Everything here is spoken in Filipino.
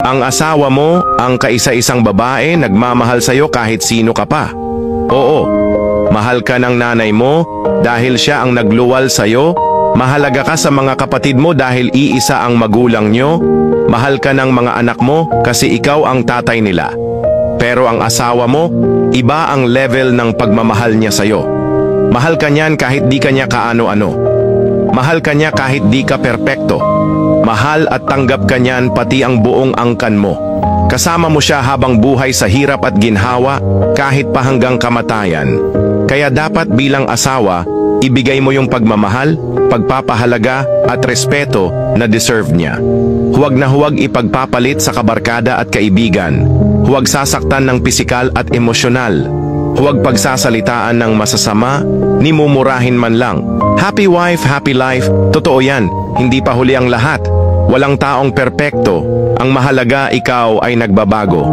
Ang asawa mo, ang kaisa-isang babae, nagmamahal sa'yo kahit sino ka pa. Oo, mahal ka ng nanay mo dahil siya ang nagluwal sa'yo. Mahalaga ka sa mga kapatid mo dahil iisa ang magulang nyo. Mahal ka ng mga anak mo kasi ikaw ang tatay nila. Pero ang asawa mo, iba ang level ng pagmamahal niya sa'yo. Mahal ka niyan kahit di ka niya kaano-ano. Mahal ka niya kahit di ka perpekto. Mahal at tanggap ka niyan pati ang buong angkan mo. Kasama mo siya habang buhay sa hirap at ginhawa kahit pa hanggang kamatayan. Kaya dapat bilang asawa, ibigay mo yung pagmamahal, pagpapahalaga at respeto na deserve niya. Huwag na huwag ipagpapalit sa kabarkada at kaibigan. Huwag sasaktan ng pisikal at emosyonal. Huwag pagsasalitaan ng masasama, ni mumurahin man lang. Happy wife, happy life. Totoo yan, hindi pa huli ang lahat. Walang taong perpekto. Ang mahalaga, ikaw ay nagbabago.